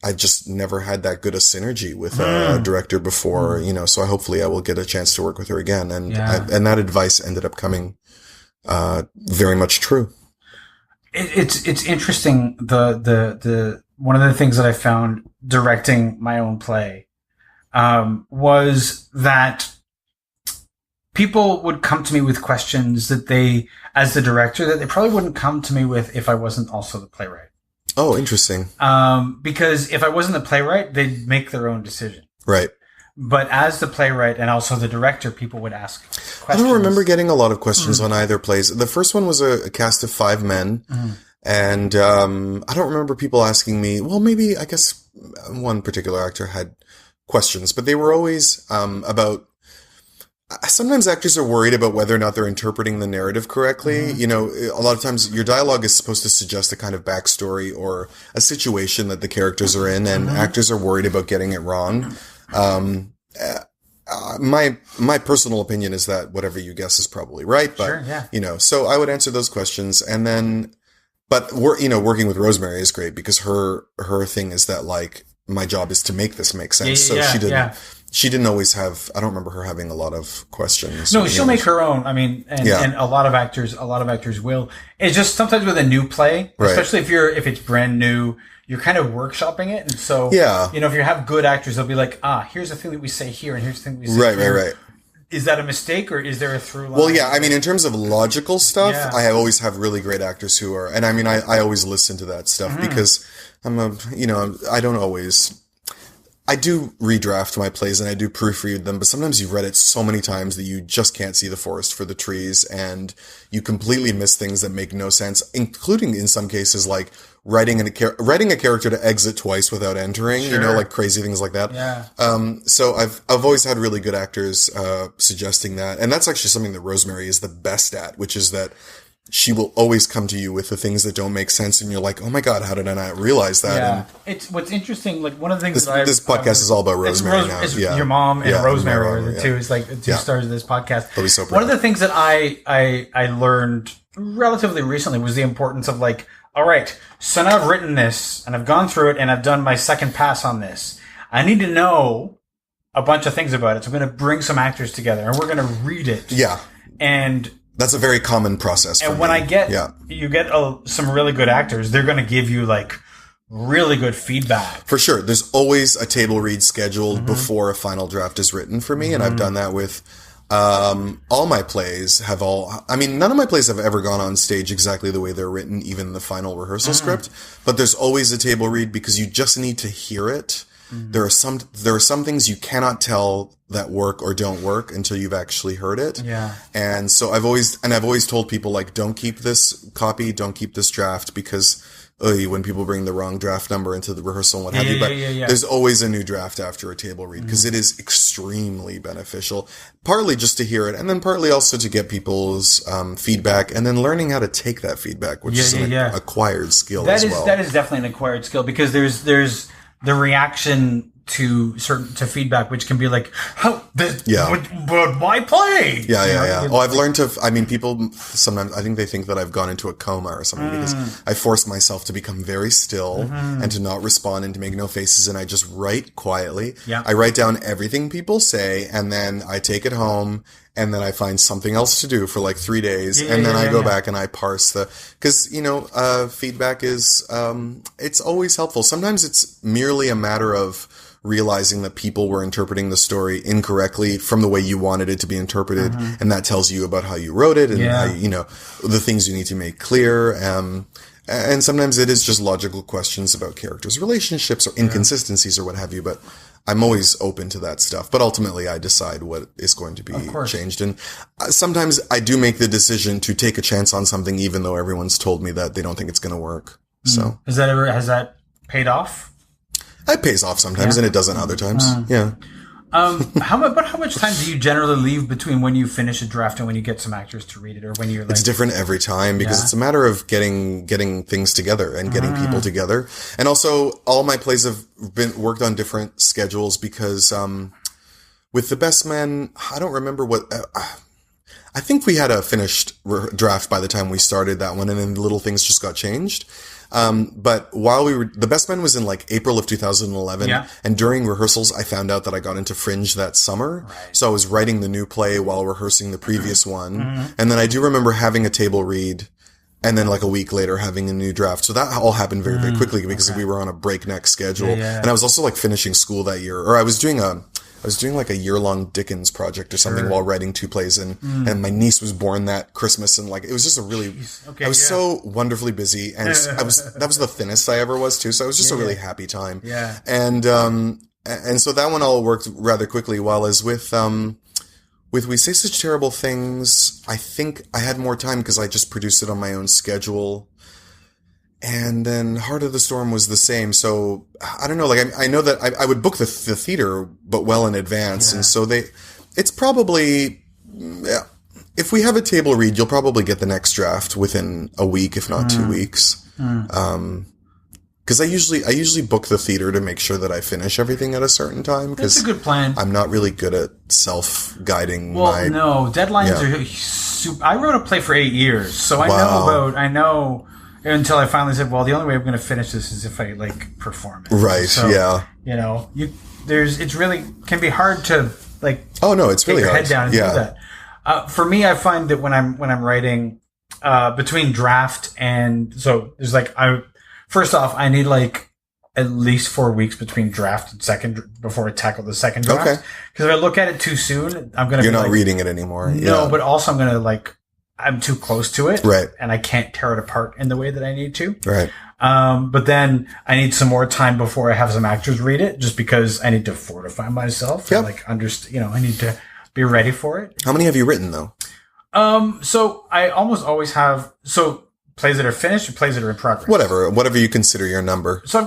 I've just never had that good a synergy with a director before, so hopefully I will get a chance to work with her again. And and that advice ended up coming very much true.
It's interesting. The one of the things that I found directing my own play was that people would come to me with questions that they, as the director, that they probably wouldn't come to me with if I wasn't also the playwright.
Oh, interesting.
Because if I wasn't the playwright, they'd make their own decision.
Right.
But as the playwright and also the director, people would ask questions.
I don't remember getting a lot of questions on either plays. The first one was a cast of 5 men. And I don't remember people asking me, well, maybe, I guess one particular actor had questions, but they were always about, sometimes actors are worried about whether or not they're interpreting the narrative correctly. A lot of times your dialogue is supposed to suggest a kind of backstory or a situation that the characters are in, and actors are worried about getting it wrong. My personal opinion is that whatever you guess is probably right, but, so I would answer those questions, and then, but working with Rosemary is great because her thing is that, like, my job is to make this make sense. She didn't always have, I don't remember her having a lot of questions.
No, she'll make her own. I mean, and a lot of actors will. It's just sometimes with a new play, especially if it's brand new, you're kind of workshopping it. And so, if you have good actors, they'll be like, here's the thing that we say here, and here's the thing we say here. Right. Is that a mistake, or is there a through line?
Well, I mean, in terms of logical stuff, I always have really great actors who are, and I mean, I always listen to that stuff because I do redraft my plays and I do proofread them, but sometimes you've read it so many times that you just can't see the forest for the trees, and you completely miss things that make no sense, including in some cases like writing a character to exit twice without entering, like crazy things like that. So I've always had really good actors suggesting that, and that's actually something that Rosemary is the best at, which is that she will always come to you with the things that don't make sense, and you're like, oh my God, how did I not realize that?
Yeah. It's what's interesting, like one of the things
this podcast is all about Rosemary now.
It's your mom and Rosemary are the two. It's like the two stars of this podcast.
They'll be so proud.
One of the things that I learned relatively recently was the importance of, like, all right, so now I've written this and I've gone through it and I've done my second pass on this. I need to know a bunch of things about it. So I'm going to bring some actors together and we're going to read it.
Yeah.
And
that's a very common process for me.
And when you get some really good actors, they're going to give you, like, really good feedback.
For sure. There's always a table read scheduled before a final draft is written for me. And I've done that with all my plays none of my plays have ever gone on stage exactly the way they're written, even the final rehearsal script. But there's always a table read because you just need to hear it. There are some things you cannot tell that work or don't work until you've actually heard it.
Yeah.
And so I've always told people, like, don't keep this copy, don't keep this draft, because when people bring the wrong draft number into the rehearsal and what have you. But there's always a new draft after a table read because it is extremely beneficial. Partly just to hear it, and then partly also to get people's feedback, and then learning how to take that feedback, which is an acquired skill as well. That is
definitely an acquired skill because there's the reaction to feedback, which can be like, but why play?
I've learned to, people sometimes, I think they think that I've gone into a coma or something because I force myself to become very still and to not respond and to make no faces, and I just write quietly. I write down everything people say, and then I take it home, and then I find something else to do for like 3 days, and then I go back and I parse because, feedback is, it's always helpful. Sometimes it's merely a matter of realizing that people were interpreting the story incorrectly from the way you wanted it to be interpreted, and that tells you about how you wrote it and how the things you need to make clear. And sometimes it is just logical questions about characters' relationships or inconsistencies or what have you, but I'm always open to that stuff. But ultimately, I decide what is going to be changed. And sometimes I do make the decision to take a chance on something, even though everyone's told me that they don't think it's going to work. So
has that paid off?
It pays off sometimes, and it doesn't other times.
How much time do you generally leave between when you finish a draft and when you get some actors to read it, or when you're like?
It's different every time because it's a matter of getting things together and getting people together. And also, all my plays have been worked on different schedules because with The Best Man, I don't remember what. I think we had a finished draft by the time we started that one, and then little things just got changed. But while The Best Man was in like April of 2011, and during rehearsals, I found out that I got into Fringe that summer. Right. So I was writing the new play while rehearsing the previous one. And then I do remember having a table read, and then like a week later having a new draft. So that all happened very, very quickly because we were on a breakneck schedule. And I was also like finishing school that year, or I was doing like a year-long Dickens project or something while writing 2 plays, and my niece was born that Christmas, and like it was just a really, I was so wonderfully busy, and that was the thinnest I ever was too, so it was just a really happy time. And so that one all worked rather quickly. While as with We Say Such Terrible Things, I think I had more time because I just produced it on my own schedule. And then Heart of the Storm was the same. So I don't know, like I know that I would book the theater, but well in advance. And so it's probably, if we have a table read, you'll probably get the next draft within a week, if not 2 weeks. Cause I usually book the theater to make sure that I finish everything at a certain time.
That's a good plan.
I'm not really good at self-guiding.
Deadlines are super. I wrote a play for 8 years. So I know. Until I finally said, well, the only way I'm going to finish this is if I like perform it.
Right. So,
it's really can be hard to like.
Oh no, it's really
hard.
Head
down and do that. For me, I find that when I'm writing, between draft and so there's like first off, I need like at least 4 weeks between draft and second before I tackle the second draft. Okay. Because if I look at it too soon, I'm going to.
You're not reading it anymore.
No, but also I'm going to like. I'm too close to it.
Right.
And I can't tear it apart in the way that I need to.
Right.
But then I need some more time before I have some actors read it, just because I need to fortify myself. And like I need to be ready for it.
How many have you written though?
So I almost always have, plays that are finished or plays that are in progress.
Whatever you consider your number.
So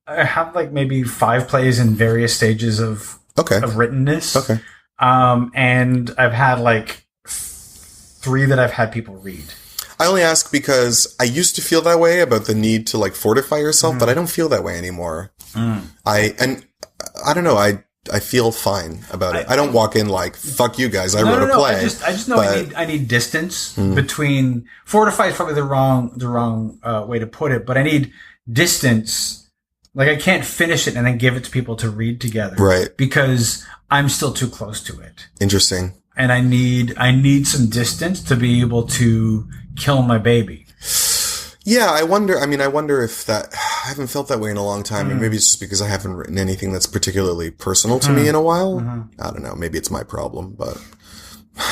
I have maybe 5 plays in various stages of writtenness.
Okay.
And I've had 3 that I've had people read.
I only ask because I used to feel that way about the need to fortify yourself, but I don't feel that way anymore. I don't know. I feel fine about it. I don't walk in like, fuck you guys, I wrote a play.
I just know I need distance between. Fortify is probably the wrong way to put it, but I need distance. Like I can't finish it and then give it to people to read together.
Right.
Because I'm still too close to it.
Interesting.
And I need some distance to be able to kill my baby.
Yeah, I wonder if that, I haven't felt that way in a long time. And maybe it's just because I haven't written anything that's particularly personal to me in a while. I don't know. Maybe it's my problem, but.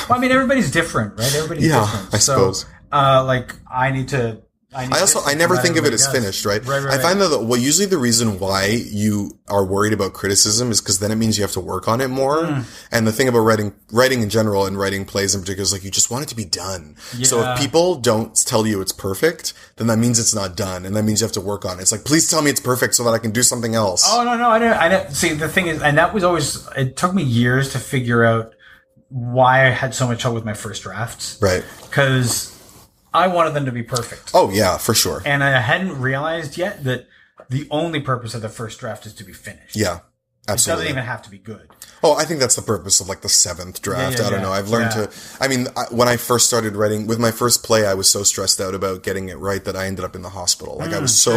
Well, everybody's different, right? Everybody's different.
I suppose.
I need to
I never think of it as finished, right? I find that usually the reason why you are worried about criticism is because then it means you have to work on it more. And the thing about writing in general and writing plays in particular is like you just want it to be done. Yeah. So if people don't tell you it's perfect, then that means it's not done, and that means you have to work on it. It's like, please tell me it's perfect so that I can do something else.
Oh no, I didn't. See, the thing is, and that was always. It took me years to figure out why I had so much trouble with my first drafts.
Right.
Because I wanted them to be perfect.
Oh, yeah, for sure.
And I hadn't realized yet that the only purpose of the first draft is to be finished.
Yeah, absolutely.
It doesn't even have to be good.
Oh, I think that's the purpose of like the 7th draft. I don't know. I've learned to, when I first started writing with my first play, I was so stressed out about getting it right that I ended up in the hospital. Like I was so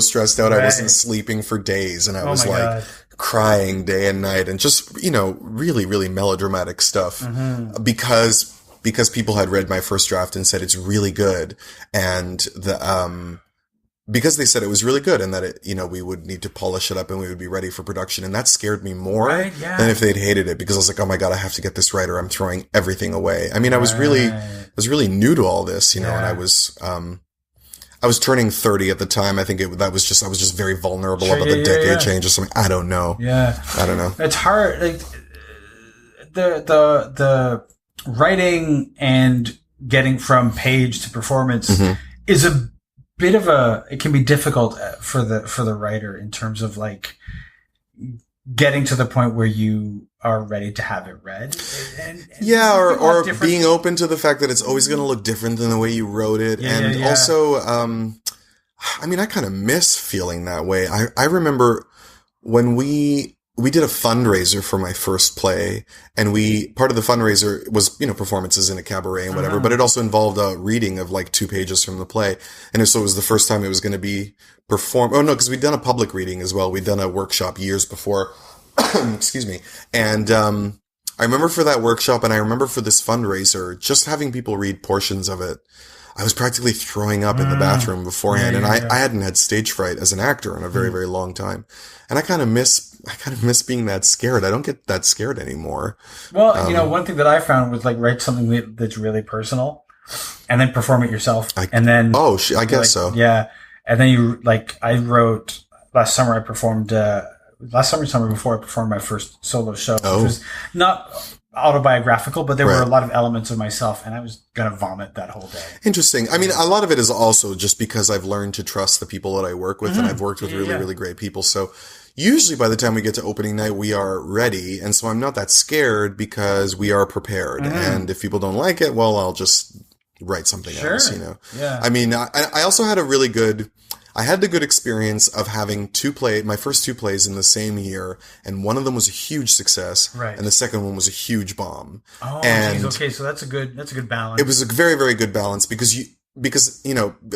stressed out. Right. I wasn't sleeping for days, and I was like crying day and night, and just, really, really melodramatic stuff because people had read my first draft and said it's really good, and because they said it was really good and that it, we would need to polish it up and we would be ready for production, and that scared me more than if they'd hated it, because I was like, oh my god, I have to get this right or I'm throwing everything away. I mean, I was really new to all this, and I was turning 30 at the time. I think I was just very vulnerable about the decade change or something. I don't know. Yeah, I don't know.
It's hard. Like the writing and getting from page to performance is a bit of it can be difficult for the writer in terms of like getting to the point where you are ready to have it read.
Or being open to the fact that it's always going to look different than the way you wrote it. Also, I kind of miss feeling that way. I remember when we did a fundraiser for my first play, and part of the fundraiser was, performances in a cabaret and whatever, but it also involved a reading of like 2 pages from the play. And so it was the first time it was going to be performed. Oh no, because we'd done a public reading as well. We'd done a workshop years before. Excuse me. And, I remember for that workshop, and I remember for this fundraiser, just having people read portions of it. I was practically throwing up in the bathroom beforehand, and I hadn't had stage fright as an actor in a very, very long time. And I kind of miss being that scared. I don't get that scared anymore.
Well, one thing that I found was like write something that's really personal and then perform it yourself. I
guess so.
Yeah. And then I wrote last summer before I performed my first solo show, which was not autobiographical, but there were a lot of elements of myself, and I was going to vomit that whole day.
Interesting. I mean, a lot of it is also just because I've learned to trust the people that I work with, and I've worked with really, really great people. So usually by the time we get to opening night, we are ready. And so I'm not that scared because we are prepared. And if people don't like it, well, I'll just write something else, Yeah. I mean, I also had I had the good experience of having my first 2 plays in the same year, and one of them was a huge success, and the second one was a huge bomb.
Oh, okay, so that's a good balance.
It was a very, very good balance because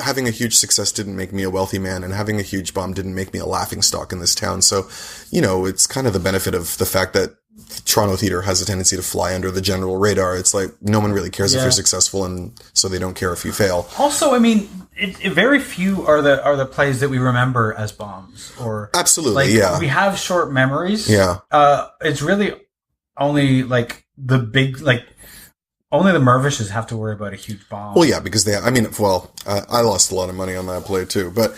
having a huge success didn't make me a wealthy man, and having a huge bomb didn't make me a laughingstock in this town. So, it's kind of the benefit of the fact that Toronto theater has a tendency to fly under the general radar. It's like no one really cares if you're successful, and so they don't care if you fail.
Also, I mean, very few are the plays that we remember as bombs. Or
absolutely,
we have short memories.
Yeah,
it's really only like the big only the Mervishes have to worry about a huge bomb.
Well, yeah, because I lost a lot of money on that play too, but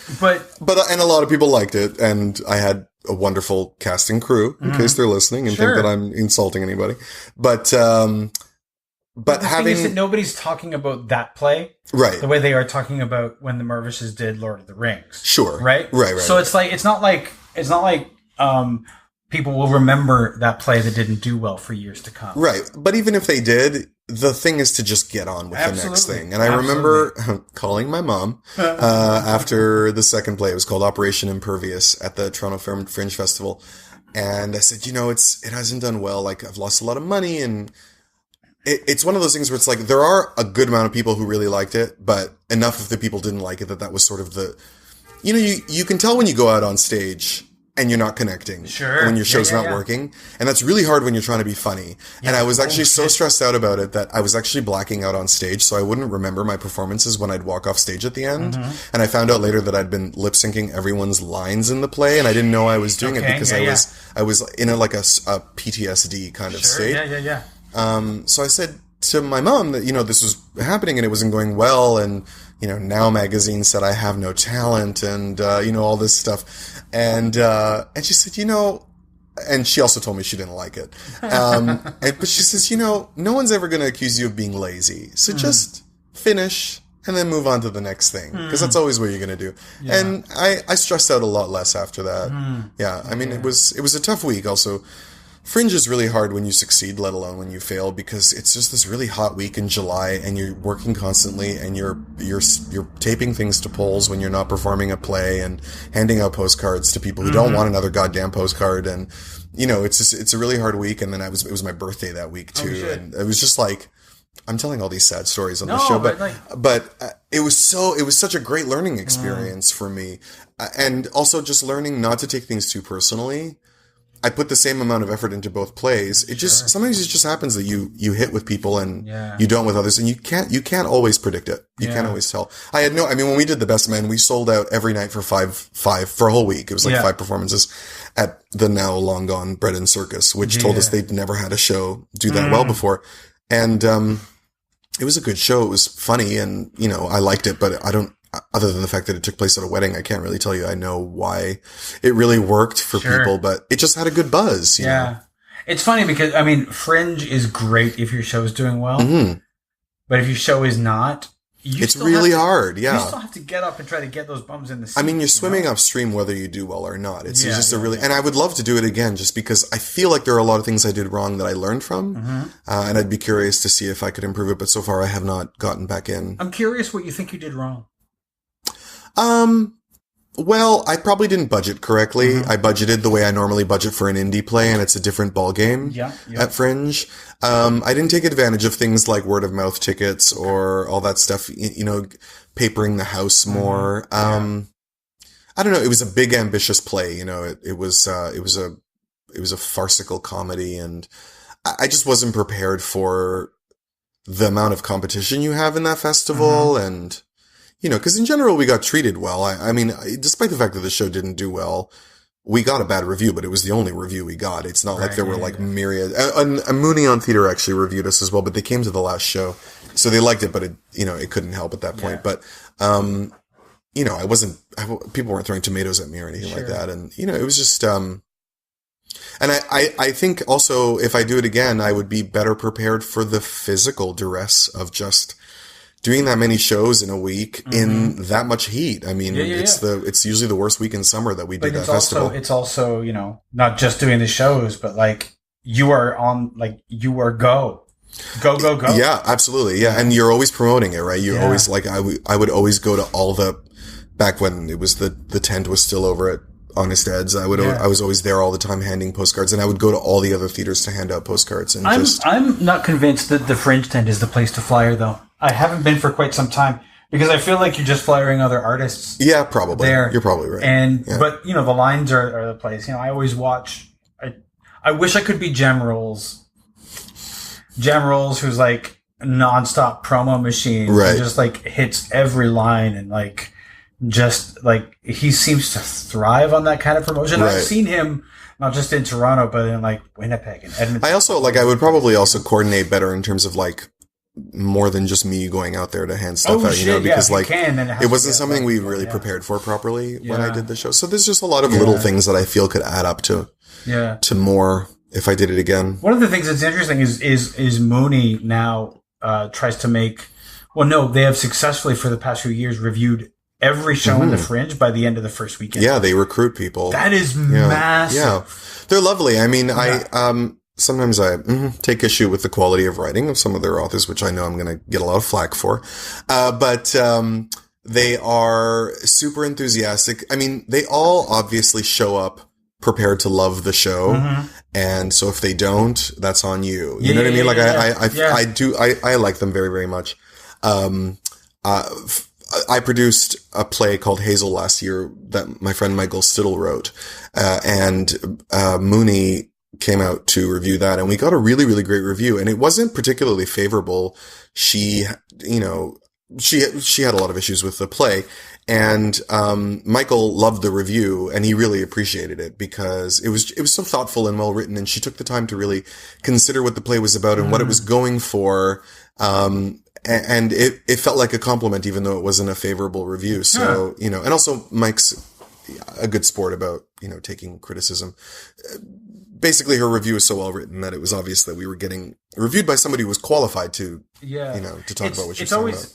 and a lot of people liked it, and I had a wonderful casting crew, in case they're listening and think that I'm insulting anybody. But the thing is that nobody's talking about that play, right? The way they are talking about when the Mervishes did Lord of the Rings, sure, right. So it's not like people will remember that play that didn't do well for years to come, right? But even if they did, the thing is to just get on with the next thing. And I remember calling my mom after the second play. It was called Operation Impervious at the Toronto Fringe Festival. And I said, it hasn't done well. Like, I've lost a lot of money. And it's one of those things where it's like, there are a good amount of people who really liked it, but enough of the people didn't like it that was sort of the, you can tell when you go out on stage and you're not connecting. Sure. When your show's not working. And that's really hard when you're trying to be funny. Yeah. And I was actually so stressed out about it that I was actually blacking out on stage, so I wouldn't remember my performances when I'd walk off stage at the end. And I found out later that I'd been lip syncing everyone's lines in the play, and I didn't know I was doing it because I was in a PTSD kind of state. So I said to my mom that, this was happening and it wasn't going well, and Now Magazine said I have no talent and, all this stuff. And she said, and she also told me she didn't like it. But she says, no one's ever going to accuse you of being lazy. So just finish and then move on to the next thing. Because that's always what you're going to do. Yeah. And I stressed out a lot less after that. Yeah. I mean, it was a tough week also. Fringe is really hard when you succeed, let alone when you fail, because it's just this really hot week in July and you're working constantly and you're taping things to polls when you're not performing a play and handing out postcards to people who don't want another goddamn postcard. And, it's a really hard week. And then it was my birthday that week too. And it was just like, I'm telling all these sad stories on the show, but it was such a great learning experience for me. And also just learning not to take things too personally. I put the same amount of effort into both plays. Sometimes it just happens that you hit with people and you don't with others, and you can't always predict it. You can't always tell. When we did The Best Man, we sold out every night for five for a whole week. It was like 5 performances at the now long gone Bread and Circus, which told us they'd never had a show do that well before. And, it was a good show. It was funny and, I liked it, but other than the fact that it took place at a wedding, I can't really tell you I know why it really worked for people, but it just had a good buzz. You know?
It's funny because, Fringe is great if your show is doing well, but if your show is not,
it's really hard. Yeah.
You still have to get up and try to get those bums in the seat.
You're swimming upstream whether you do well or not. It's just and I would love to do it again just because I feel like there are a lot of things I did wrong that I learned from. And I'd be curious to see if I could improve it. But so far I have not gotten back in.
I'm curious what you think you did wrong.
Well, I probably didn't budget correctly. I budgeted the way I normally budget for an indie play, and it's a different ballgame at Fringe. I didn't take advantage of things like word of mouth tickets or all that stuff, papering the house more. I don't know. It was a big, ambitious play. It was a farcical comedy, and I just wasn't prepared for the amount of competition you have in that festival, and because in general we got treated well. I mean, despite the fact that the show didn't do well, we got a bad review, but it was the only review we got. It's not like there were myriad. And Mooney on Theatre actually reviewed us as well, but they came to the last show, so they liked it, but it couldn't help at that point. But people weren't throwing tomatoes at me or anything like that, and it was just. And I think also if I do it again, I would be better prepared for the physical duress of just doing that many shows in a week in that much heat. It's usually the worst week in summer that we do that festival.
It's also, not just doing the shows, but you are go.
Yeah, absolutely. Yeah. And you're always promoting it, right? You're always I would always go to all back when it was the tent was still over at Honest Ed's. I was always there all the time handing postcards, and I would go to all the other theaters to hand out postcards. And
I'm not convinced that the Fringe tent is the place to flyer though. I haven't been for quite some time because I feel like you're just flyering other artists.
Yeah, probably. You're probably right.
But the lines are the place. I always watch. I wish I could be Jem Rolls. Jem Rolls, who's like a nonstop promo machine,
right?
Just hits every line and he seems to thrive on that kind of promotion. Right. I've seen him not just in Toronto, but in Winnipeg and Edmonton.
I also I would probably also coordinate better in terms of more than just me going out there to hand stuff out, because it wasn't something we really prepared for properly when I did the show. So there's just a lot of little things that I feel could add up to more if I did it again.
One of the things that's interesting is Mooney now tries to make. Well, no, they have successfully for the past few years reviewed every show in the Fringe by the end of the first weekend.
Yeah, they recruit people.
That is massive. Yeah,
they're lovely. I mean, sometimes I take issue with the quality of writing of some of their authors, which I know I'm going to get a lot of flack for. But they are super enthusiastic. I mean, they all obviously show up prepared to love the show. And so if they don't, that's on you. You know what I mean? I like them very, very much. I produced a play called Hazel last year that my friend Michael Stittle wrote. And Mooney came out to review that, and we got a really, really great review. And it wasn't particularly favorable. She, she had a lot of issues with the play. And Michael loved the review, and he really appreciated it because it was so thoughtful and well written, and she took the time to really consider what the play was about and what it was going for. And it felt like a compliment, even though it wasn't a favorable review. So, and also Mike's a good sport about, taking criticism. Basically, her review is so well written that it was obvious that we were getting reviewed by somebody who was qualified to, to talk about what she's talking about.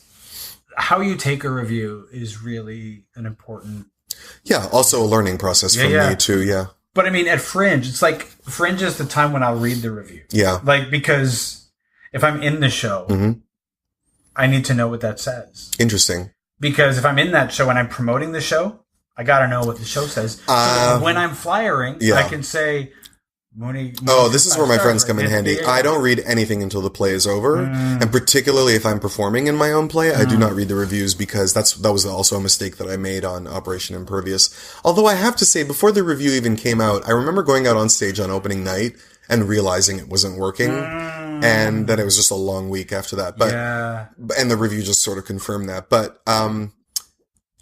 How you take a review is really an important...
Yeah, also a learning process for me too, yeah.
But I mean, at Fringe, it's like, Fringe is the time when I'll read the review.
Yeah.
Like, because if I'm in the show, I need to know what that says.
Interesting.
Because if I'm in that show and I'm promoting the show, I gotta know what the show says. So when I'm flyering, I can say...
this is where my friends come in handy. I don't read anything until the play is over, and particularly if I'm performing in my own play, I do not read the reviews because that was also a mistake that I made on Operation Impervious. Although I have to say, before the review even came out, I remember going out on stage on opening night and realizing it wasn't working, and then it was just a long week after that. But and the review just sort of confirmed that. But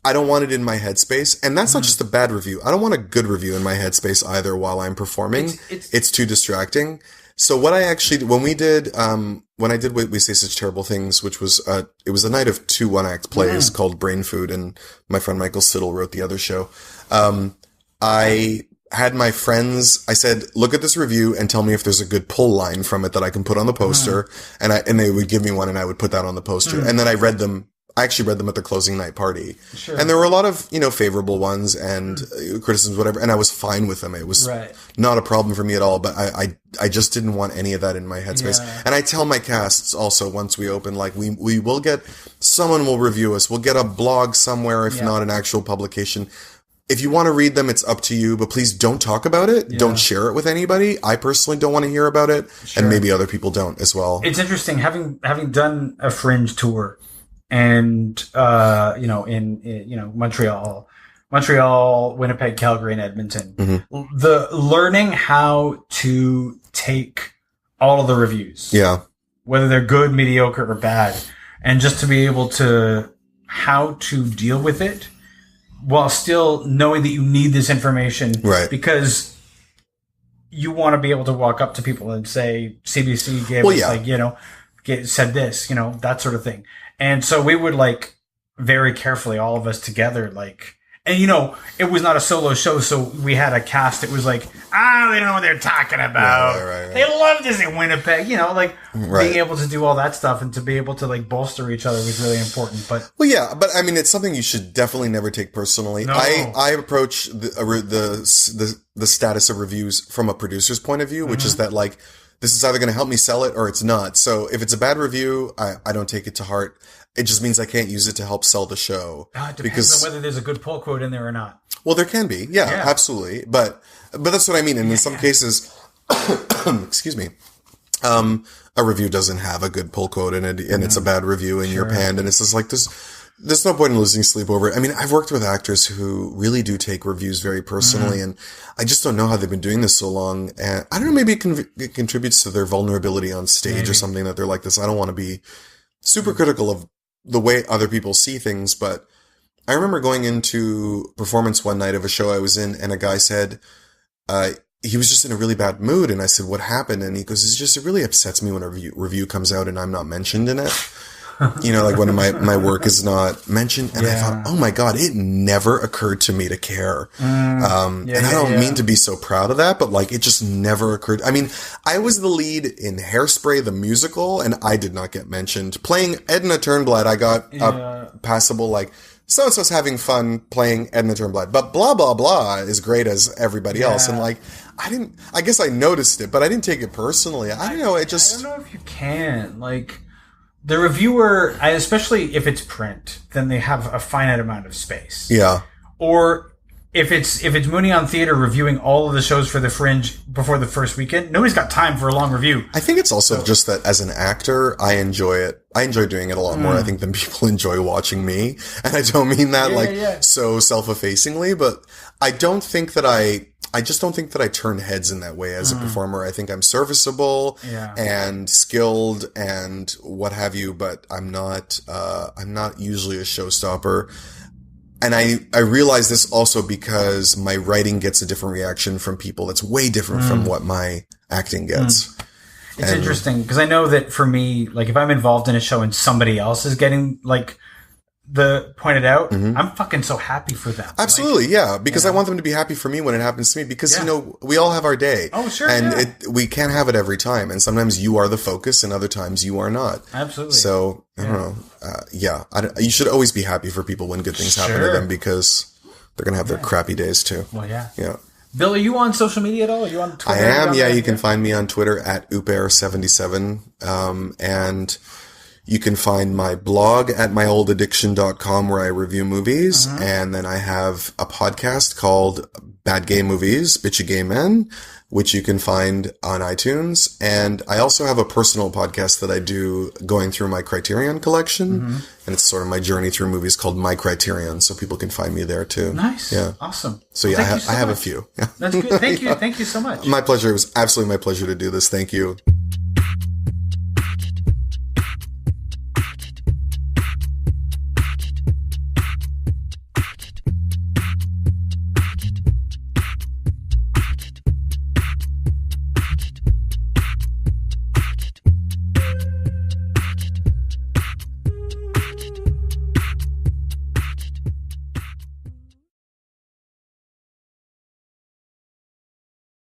I don't want it in my headspace. And that's not just a bad review. I don't want a good review in my headspace either while I'm performing. It's too distracting. So what I actually, when I did We Say Such Terrible Things, which was, it was a night of 2 one-act plays called Brain Food, and my friend Michael Siddle wrote the other show. I had my friends, I said, look at this review and tell me if there's a good pull line from it that I can put on the poster. And they would give me one and I would put that on the poster. And then I actually read them at the closing night party. Sure. And there were a lot of, favorable ones and criticisms, whatever. And I was fine with them. It was not a problem for me at all, but I just didn't want any of that in my headspace. Yeah. And I tell my casts also once we open, like we will get, someone will review us. We'll get a blog somewhere, if not an actual publication. If you want to read them, it's up to you, but please don't talk about it. Yeah. Don't share it with anybody. I personally don't want to hear about it. Sure. And maybe other people don't as well. It's
interesting having done a Fringe tour. And, in Montreal, Winnipeg, Calgary, and Edmonton, the learning how to take all of the reviews, whether they're good, mediocre, or bad, and just to be able to, how to deal with it while still knowing that you need this information, right? Because you want to be able to walk up to people and say, CBC gave us, said this, that sort of thing. And so we would very carefully, all of us together, and it was not a solo show. So we had a cast that was they don't know what they're talking about. Right. They love this in Winnipeg, being able to do all that stuff and to be able to bolster each other was really important. But
but I mean, it's something you should definitely never take personally. No. I approach the status of reviews from a producer's point of view, which is that this is either going to help me sell it or it's not. So if it's a bad review, I don't take it to heart. It just means I can't use it to help sell the show.
It depends on whether there's a good pull quote in there or not.
Well, there can be. Yeah. Absolutely. But that's what I mean. And in some cases, excuse me, a review doesn't have a good pull quote in it and it's a bad review and you're panned. And it's just there's no point in losing sleep over it. I mean, I've worked with actors who really do take reviews very personally, and I just don't know how they've been doing this so long. And I don't know, maybe it contributes to their vulnerability on stage or something that they're like this. I don't want to be super critical of the way other people see things, but I remember going into performance one night of a show I was in, and a guy said, he was just in a really bad mood. And I said, what happened? And he goes, it really upsets me when a review comes out and I'm not mentioned in it. When my work is not mentioned. And I thought, oh my God, it never occurred to me to care. And I don't mean to be so proud of that, but it just never occurred. I mean, I was the lead in Hairspray, the musical, and I did not get mentioned. Playing Edna Turnblad, I got a passable, so-and-so's having fun playing Edna Turnblad, but blah, blah, blah is great as everybody else. And I guess I noticed it, but I didn't take it personally. I don't know. I don't
know if you can, the reviewer, especially if it's print, then they have a finite amount of space.
Yeah.
Or if it's Mooney on Theatre reviewing all of the shows for the Fringe before the first weekend, nobody's got time for a long review.
I think it's also just that as an actor, I enjoy it. I enjoy doing it a lot more, I think, than people enjoy watching me. And I don't mean that so self-effacingly, but I don't think that I I just don't think that I turn heads in that way as a performer. I think I'm serviceable and skilled and what have you, but I'm not usually a showstopper. And I realize this also because my writing gets a different reaction from people that's way different from what my acting gets.
It's interesting because I know that for me, like if I'm involved in a show and somebody else is getting like pointed out, I'm fucking so happy for them.
Absolutely, because I want them to be happy for me when it happens to me because, we all have our day.
Oh, sure,
and we can't have it every time. And sometimes you are the focus and other times you are not.
Absolutely.
So, I don't know. You should always be happy for people when good things happen to them because they're going to have their crappy days too.
Well,
Yeah.
Bill, are you on social media at all? Are you on Twitter?
I am, you can find me on Twitter at upair77. And you can find my blog at myoldaddiction.com where I review movies. And then I have a podcast called Bad Gay Movies, Bitchy Gay Men, which you can find on iTunes. And I also have a personal podcast that I do going through my Criterion collection. And it's sort of my journey through movies called My Criterion. So people can find me there too.
Nice.
Yeah.
Awesome.
So I have a few. Yeah.
That's good. Thank you. Thank you so much.
My pleasure. It was absolutely my pleasure to do this. Thank you.